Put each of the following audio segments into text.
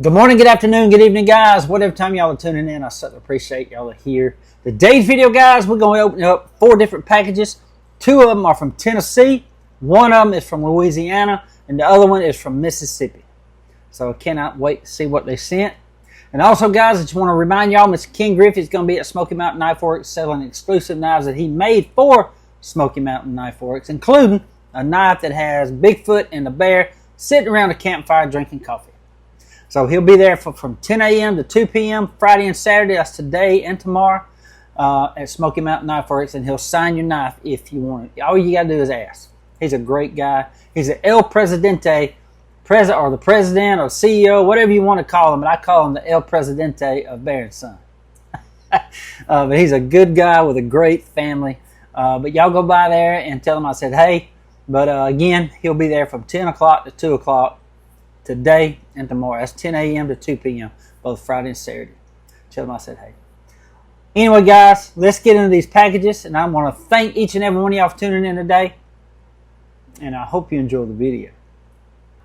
Good morning, good afternoon, good evening, guys. Whatever time y'all are tuning in, I certainly appreciate y'all are here. Today's video, guys, we're going to open up 4 different packages. 2 of them are from Tennessee. 1 of them is from Louisiana, and the other one is from Mississippi. So I cannot wait to see what they sent. And also, guys, I just want to remind y'all, Miss King Griff is going to be at Smoky Mountain Knife Works selling exclusive knives that he made for Smoky Mountain Knife Works, including a knife that has Bigfoot and the bear sitting around a campfire drinking coffee. So he'll be there from 10 a.m. to 2 p.m. Friday and Saturday. That's today and tomorrow at Smoky Mountain Knife Works, and he'll sign your knife if you want it. All you got to do is ask. He's a great guy. He's an El Presidente, or the president or CEO, whatever you want to call him, but I call him the El Presidente of Bear and Son. But he's a good guy with a great family. But y'all go by there and tell him I said hey. But again, he'll be there from 10 o'clock to 2 o'clock. Today and tomorrow. That's 10 a.m. to 2 p.m. both Friday and Saturday. Tell them I said hey. Anyway, guys, let's get into these packages, and I want to thank each and every one of y'all for tuning in today, and I hope you enjoy the video.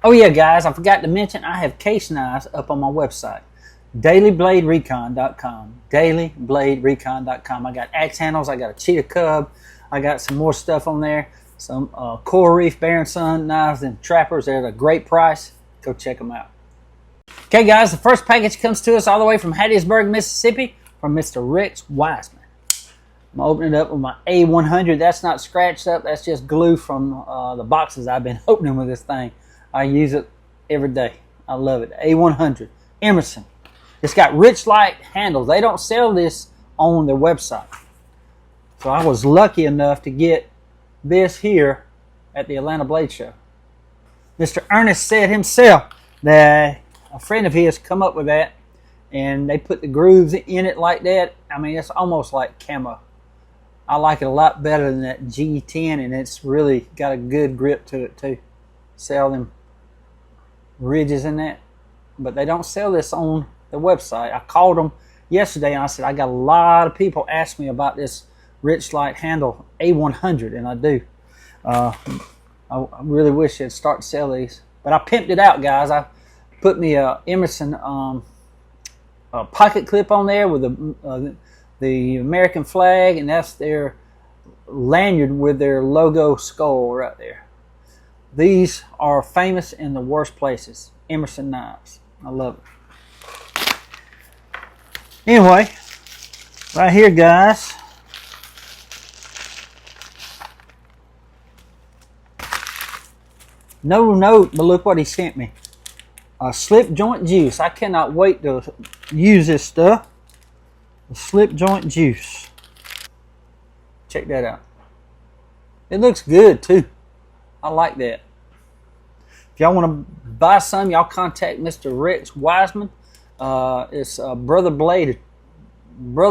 Oh yeah, guys, I forgot to mention I have case knives up on my website, dailybladerecon.com. dailybladerecon.com. I got axe handles, I got a cheetah cub, I got some more stuff on there, some coral reef Bear and Son knives and trappers. They're at a great price. Go check them out. Okay, guys, the first package comes to us all the way from Hattiesburg, Mississippi, from Mr. Rex Wiseman. I'm opening it up with my A100. That's not scratched up. That's just glue from the boxes I've been opening with this thing. I use it every day. I love it. A100. Emerson. It's got rich light handles. They don't sell this on their website. So I was lucky enough to get this here at the Atlanta Blade Show. Mr. Ernest said himself that a friend of his come up with that, and they put the grooves in it like that. I mean, it's almost like camo. I like it a lot better than that G10, and it's really got a good grip to it too. Sell them ridges in that, but they don't sell this on the website. I called them yesterday, and I said, I got a lot of people ask me about this rich light handle A100, and I do. I really wish they'd start to sell these. But I pimped it out, guys. I put me a Emerson a pocket clip on there with the American flag, and that's their lanyard with their logo skull right there. These are famous in the worst places. Emerson knives. I love it. Anyway, right here, guys. No note, but look what he sent me. A slip joint juice. I cannot wait to use this stuff. A slip joint juice. Check that out. It looks good too. I like that. If y'all want to buy some, y'all contact Mr. Rex Wiseman. It's Brother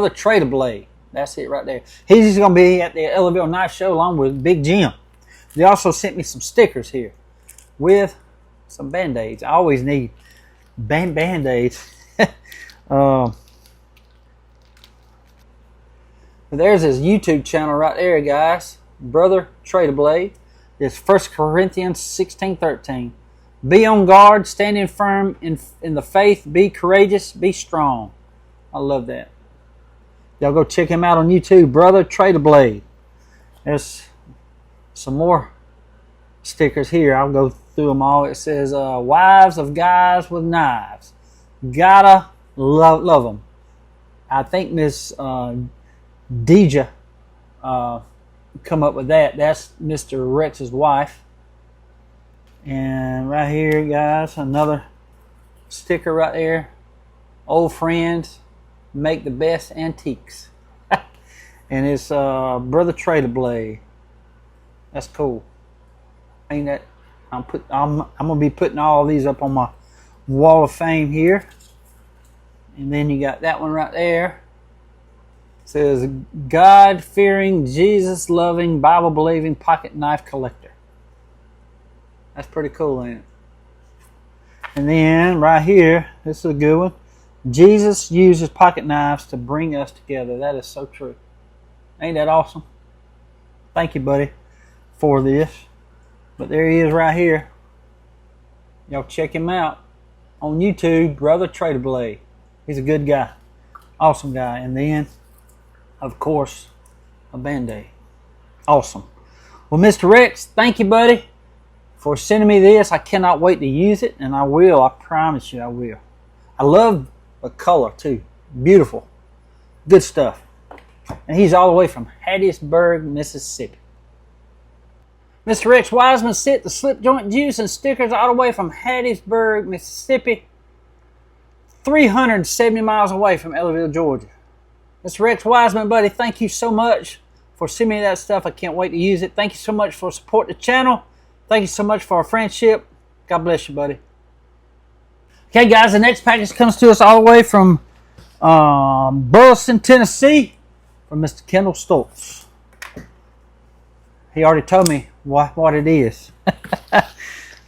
Trader Blade. That's it right there. He's going to be at the Ellaville Knife Show along with Big Jim. They also sent me some stickers here with some Band-Aids. I always need Band-Aids. There's his YouTube channel right there, guys. Brother Trader Blade. It's 1 Corinthians 16:13. Be on guard, standing firm in the faith, be courageous, be strong. I love that. Y'all go check him out on YouTube, Brother Trader Blade. There's some more stickers here. I'll go through them all. It says, wives of guys with knives. Gotta love them. I think Miss Deja come up with that. That's Mr. Rex's wife. And right here, guys, another sticker right there. Old friends make the best antiques. And it's Brother Trader Blade. That's cool. Ain't that? I'm gonna be putting all these up on my wall of fame here. And then you got that one right there. It says God-fearing, Jesus-loving, Bible-believing pocket knife collector. That's pretty cool, ain't it? And then right here, this is a good one. Jesus uses pocket knives to bring us together. That is so true. Ain't that awesome? Thank you, buddy, for this. But there he is right here. Y'all check him out. on YouTube, Brother Trader Blade. He's a good guy, awesome guy. And then, of course, a Band-Aid. Awesome. Well, Mr. Rex, thank you, buddy, for sending me this. I cannot wait to use it, and I will. I promise you I will. I love the color, too. Beautiful. Good stuff. And he's all the way from Hattiesburg, Mississippi. Mr. Rex Wiseman sent the slip joint juice and stickers all the way from Hattiesburg, Mississippi, 370 miles away from Ellerville, Georgia. Mr. Rex Wiseman, buddy, thank you so much for sending me that stuff. I can't wait to use it. Thank you so much for supporting the channel. Thank you so much for our friendship. God bless you, buddy. Okay, guys, the next package comes to us all the way from Burleson, Tennessee, from Mr. Kendall Stoltz. He already told me what it is.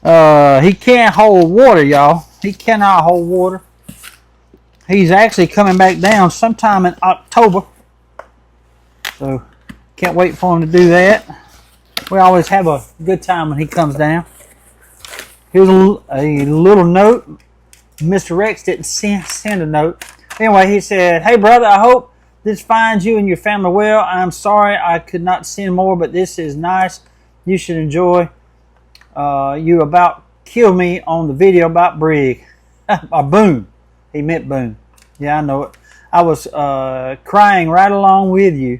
He can't hold water, y'all. He cannot hold water. He's actually coming back down sometime in October. So, can't wait for him to do that. We always have a good time when he comes down. Here's a little note. Mr. Rex didn't send a note. Anyway, he said, "Hey, brother, I hope this finds you and your family well. I'm sorry I could not send more, but this is nice. You should enjoy. You about killed me on the video about Brig." Boom. He meant boom. Yeah, I know it. I was crying right along with you.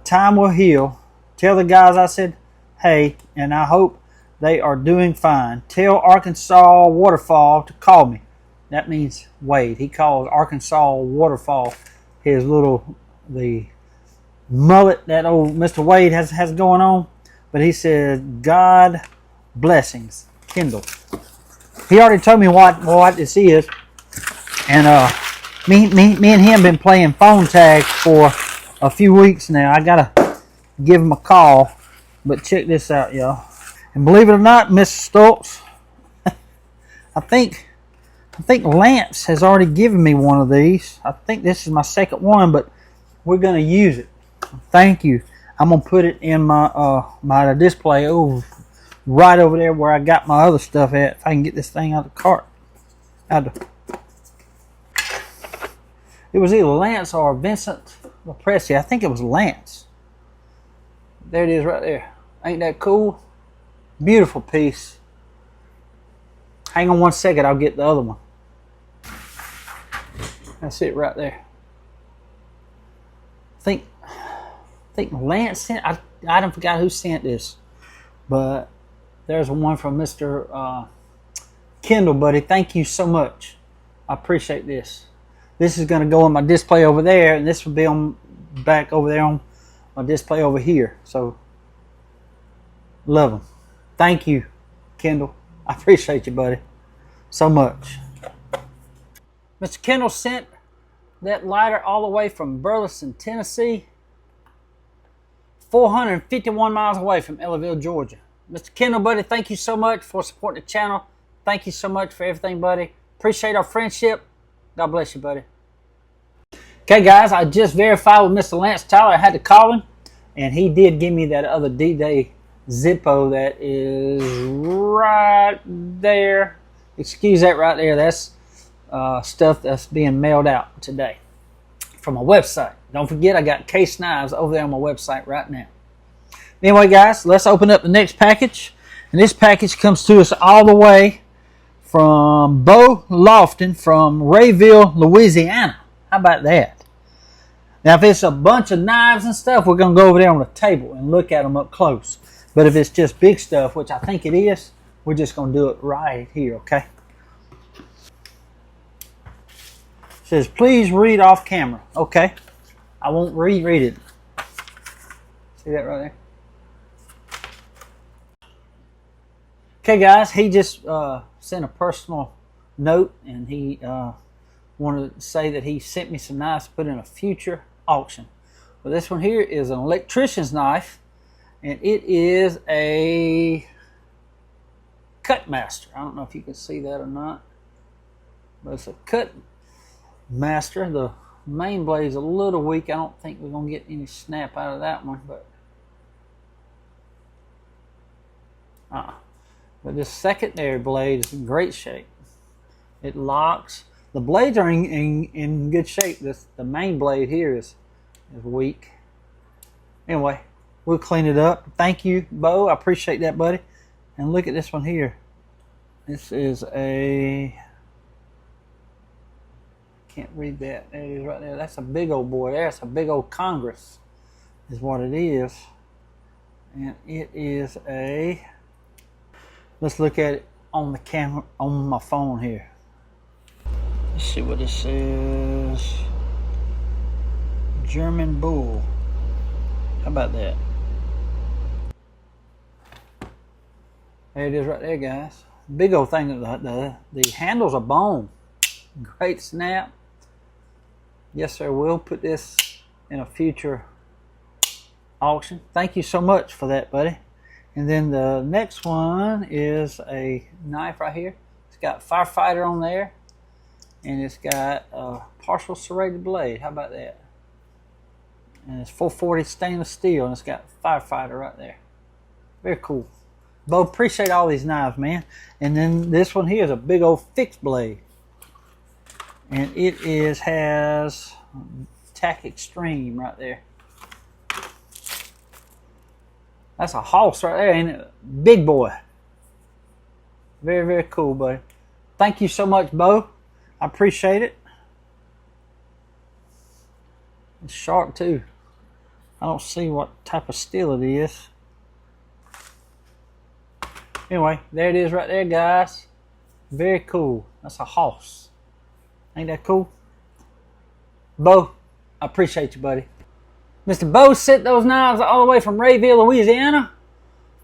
Time will heal. Tell the guys I said, hey, and I hope they are doing fine. Tell Arkansas Waterfall to call me. That means Wade. He calls Arkansas Waterfall the mullet that old Mr. Wade has going on. But he said, God blessings, Kendall. He already told me what this is. And me and him been playing phone tag for a few weeks now. I gotta give him a call. But check this out, y'all. And believe it or not, Mr. Stoltz, I think Lance has already given me one of these. I think this is my second one, but we're gonna use it. Thank you. I'm gonna put it in my my display right over there where I got my other stuff at. If I can get this thing out of the cart. It was either Lance or Vincent LaPresti. I think it was Lance. There it is right there. Ain't that cool? Beautiful piece. Hang on one second, I'll get the other one. That's it right there. I think Lance sent. I don't forgot who sent this, but there's one from Mr. Kendall, buddy. Thank you so much. I appreciate this. This is going to go on my display over there, and this will be on back over there on my display over here. So, love them. Thank you, Kendall. I appreciate you, buddy, so much. Mr. Kendall sent that lighter all the way from Burleson, Tennessee, 451 miles away from Ellerville, Georgia. Mr. Kendall, buddy, thank you so much for supporting the channel. Thank you so much for everything, buddy. Appreciate our friendship. God bless you, buddy. Okay, guys, I just verified with Mr. Lance Tyler. I had to call him, and he did give me that other D-Day Zippo that is right there. Excuse that right there. That's stuff that's being mailed out today from my website. Don't forget, I got case knives over there on my website right now. Anyway, guys, let's open up the next package. And this package comes to us all the way from Bo Lofton from Rayville, Louisiana. How about that? Now, if it's a bunch of knives and stuff, we're going to go over there on the table and look at them up close. But if it's just big stuff, which I think it is, we're just going to do it right here, okay? It says, please read off camera. Okay. I won't read it. See that right there? Okay, guys, he just sent a personal note, and he wanted to say that he sent me some knives to put in a future auction. Well, this one here is an electrician's knife, and it is a cut master. I don't know if you can see that or not, but it's a cut master. The main blade's a little weak. I don't think we're going to get any snap out of that one, but but this secondary blade is in great shape. It locks. The blades are in good shape. The main blade here is weak. Anyway, we'll clean it up. Thank you, Bo. I appreciate that, buddy. And look at this one here. This is a... Can't read that. There it is right there. That's a big old boy. That's a big old Congress is what it is. And it is a... Let's look at it on the camera, on my phone here. Let's see what this says. German bull. How about that? There it is right there, guys. Big old thing. The handles are bone. Great snap. Yes, sir. We'll put this in a future auction. Thank you so much for that, buddy. And then the next one is a knife right here. It's got Firefighter on there. And it's got a partial serrated blade. How about that? And it's 440 stainless steel. And it's got Firefighter right there. Very cool. Bo, appreciate all these knives, man. And then this one here is a big old fixed blade. And it has Tack Extreme right there. That's a hoss right there, ain't it? Big boy. Very, very cool, buddy. Thank you so much, Bo. I appreciate it. It's sharp, too. I don't see what type of steel it is. Anyway, there it is right there, guys. Very cool. That's a hoss. Ain't that cool? Bo, I appreciate you, buddy. Mr. Bo sent those knives all the way from Rayville, Louisiana,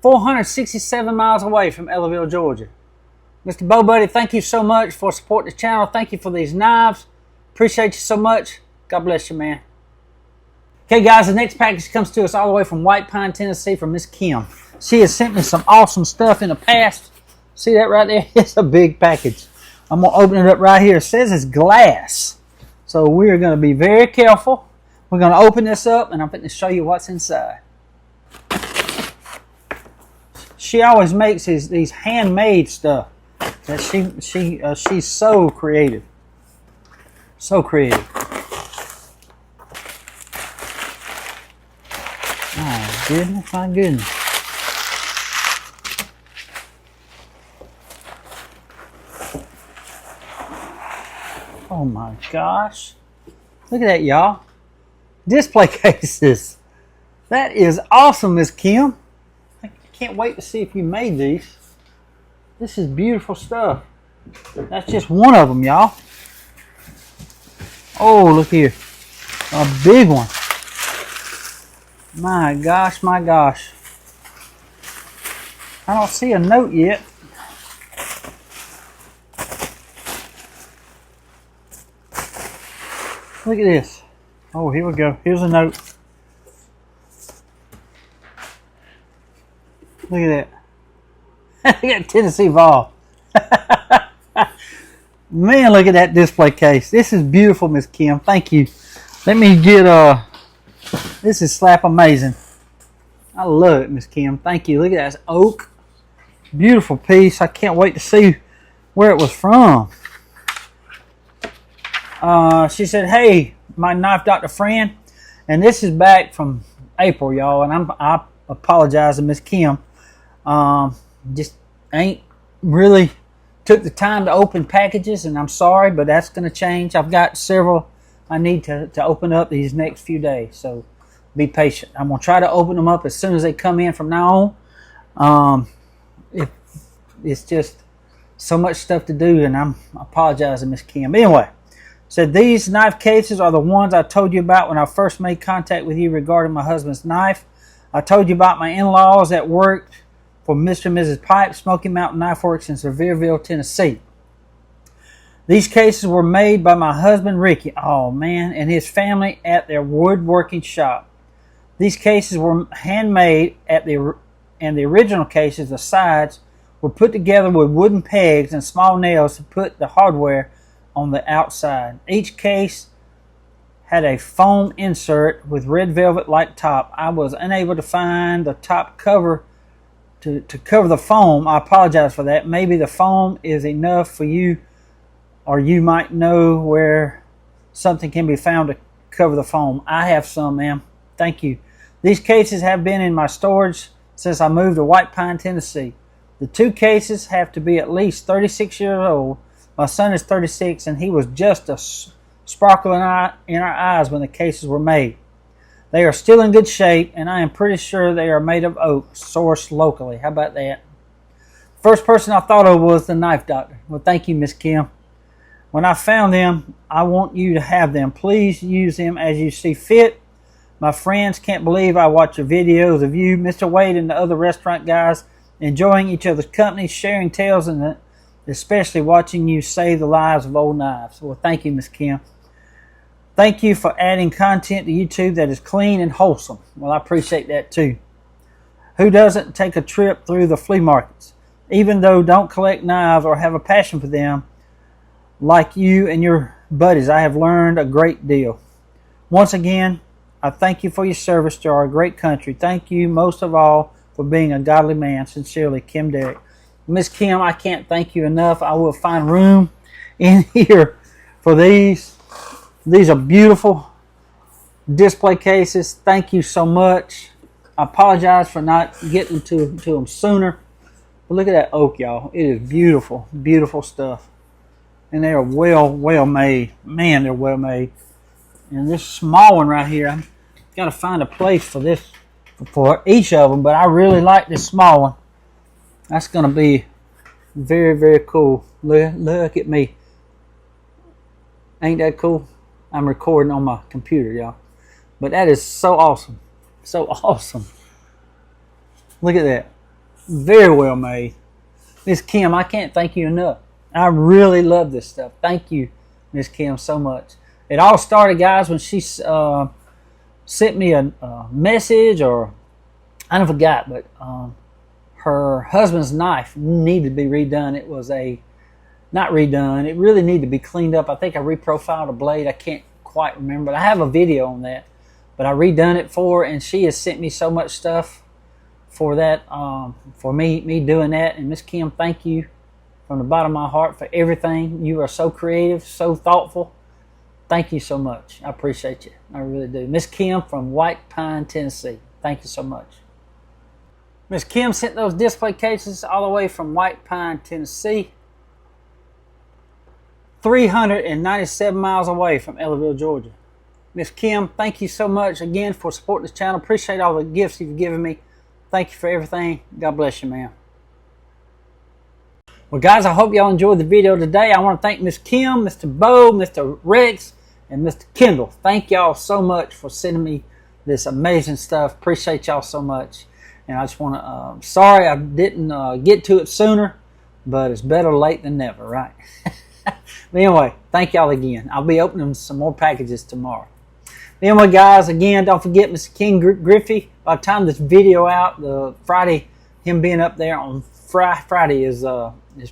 467 miles away from Ellaville, Georgia. Mr. Bo, buddy, thank you so much for supporting the channel. Thank you for these knives. Appreciate you so much. God bless you, man. Okay, guys, the next package comes to us all the way from White Pine, Tennessee from Miss Kim. She has sent me some awesome stuff in the past. See that right there? It's a big package. I'm going to open it up right here. It says it's glass. So we're going to be very careful. We're going to open this up, and I'm going to show you what's inside. She always makes these handmade stuff. That she's so creative. So creative. Oh, goodness, my goodness. Oh my gosh. Look at that, y'all. Display cases. That is awesome, Miss Kim. I can't wait to see if you made these. This is beautiful stuff. That's just one of them, y'all. Oh, look here. A big one. My gosh, my gosh. I don't see a note yet. Look at this. Oh, here we go. Here's a note. Look at that. Look at Tennessee Vol. Man, look at that display case. This is beautiful, Miss Kim. Thank you. Let me get this is slap amazing. I love it, Miss Kim. Thank you. Look at that. It's oak. Beautiful piece. I can't wait to see where it was from. She said, hey, my knife doctor friend, and this is back from April, y'all, and I apologize to Miss Kim. Just ain't really took the time to open packages, and I'm sorry, but that's going to change. I've got several I need to open up these next few days, so be patient. I'm going to try to open them up as soon as they come in from now on. It's just so much stuff to do, and I apologize to Miss Kim. Anyway. Said these knife cases are the ones I told you about when I first made contact with you regarding my husband's knife. I told you about my in-laws that worked for Mr. and Mrs. Pipe, Smoky Mountain Knife Works in Sevierville, Tennessee. These cases were made by my husband, Ricky, oh man, and his family at their woodworking shop. These cases were handmade and the original cases, the sides, were put together with wooden pegs and small nails to put the hardware on the outside. Each case had a foam insert with red velvet-like top. I was unable to find the top cover to cover the foam. I apologize for that. Maybe the foam is enough for you or you might know where something can be found to cover the foam. I have some, ma'am. Thank you. These cases have been in my storage since I moved to White Pine, Tennessee. The 2 cases have to be at least 36 years old. My son is 36, and he was just a sparkle in our eyes when the cases were made. They are still in good shape, and I am pretty sure they are made of oak, sourced locally. How about that? First person I thought of was the knife doctor. Well, thank you, Miss Kim. When I found them, I want you to have them. Please use them as you see fit. My friends can't believe I watch your videos of you, Mr. Wade, and the other restaurant guys enjoying each other's company, sharing tales, and especially watching you save the lives of old knives. Well, thank you, Miss Kim. Thank you for adding content to YouTube that is clean and wholesome. Well, I appreciate that too. Who doesn't take a trip through the flea markets? Even though don't collect knives or have a passion for them, like you and your buddies, I have learned a great deal. Once again, I thank you for your service to our great country. Thank you most of all for being a godly man. Sincerely, Kim Derrick. Miss Kim, I can't thank you enough. I will find room in here for these. These are beautiful display cases. Thank you so much. I apologize for not getting to them sooner. But look at that oak, y'all. It is beautiful, beautiful stuff. And they are well made. Man, they're well made. And this small one right here, I've got to find a place for this, for each of them. But I really like this small one. That's going to be very, very cool. Look at me. Ain't that cool? I'm recording on my computer, y'all. But that is so awesome. So awesome. Look at that. Very well made. Miss Kim, I can't thank you enough. I really love this stuff. Thank you, Miss Kim, so much. It all started, guys, when she sent me a message, or I don't forgot, but her husband's knife needed to be redone. It was not redone. It really needed to be cleaned up. I think I reprofiled a blade. I can't quite remember. But I have a video on that. But I redone it for her, and she has sent me so much stuff for that, for me doing that. And Miss Kim, thank you from the bottom of my heart for everything. You are so creative, so thoughtful. Thank you so much. I appreciate you. I really do. Miss Kim from White Pine, Tennessee. Thank you so much. Miss Kim sent those display cases all the way from White Pine, Tennessee. 397 miles away from Ellerville, Georgia. Miss Kim, thank you so much again for supporting this channel. Appreciate all the gifts you've given me. Thank you for everything. God bless you, ma'am. Well, guys, I hope y'all enjoyed the video today. I want to thank Miss Kim, Mr. Bo, Mr. Rex, and Mr. Kendall. Thank y'all so much for sending me this amazing stuff. Appreciate y'all so much. And I just want to, sorry I didn't get to it sooner, but it's better late than never, right? But anyway, thank y'all again. I'll be opening some more packages tomorrow. But anyway, guys, again, don't forget Miss King Griffy. By the time this video out, the Friday, him being up there on Friday is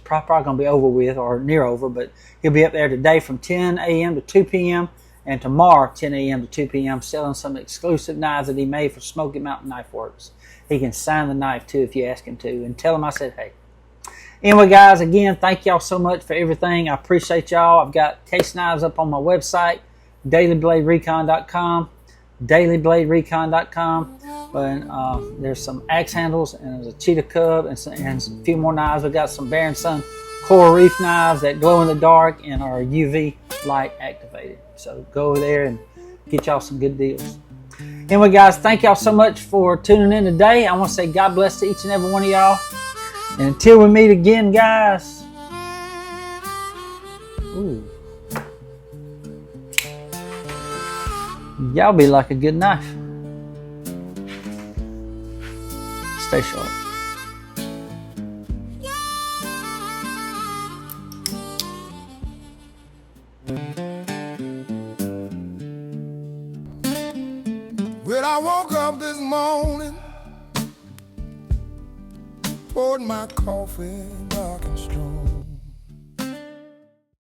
probably going to be over with, or near over, but he'll be up there today from 10 a.m. to 2 p.m. and tomorrow 10 a.m. to 2 p.m. selling some exclusive knives that he made for Smoky Mountain Knife Works. He can sign the knife too if you ask him to, and tell him I said hey. Anyway, guys, again, thank y'all so much for everything. I appreciate y'all. I've got case knives up on my website, dailybladerecon.com, dailybladerecon.com. But there's some axe handles, and there's a cheetah cub, and a few more knives. We've got some Bear & Son coral reef knives that glow in the dark and are UV light activated. So go over there and get y'all some good deals. Anyway, guys, thank y'all so much for tuning in today. I want to say God bless to each and every one of y'all. And until we meet again, guys. Ooh. Y'all be like a good knife. Stay sharp. Well, I woke up this morning, poured my coffee dark and strong.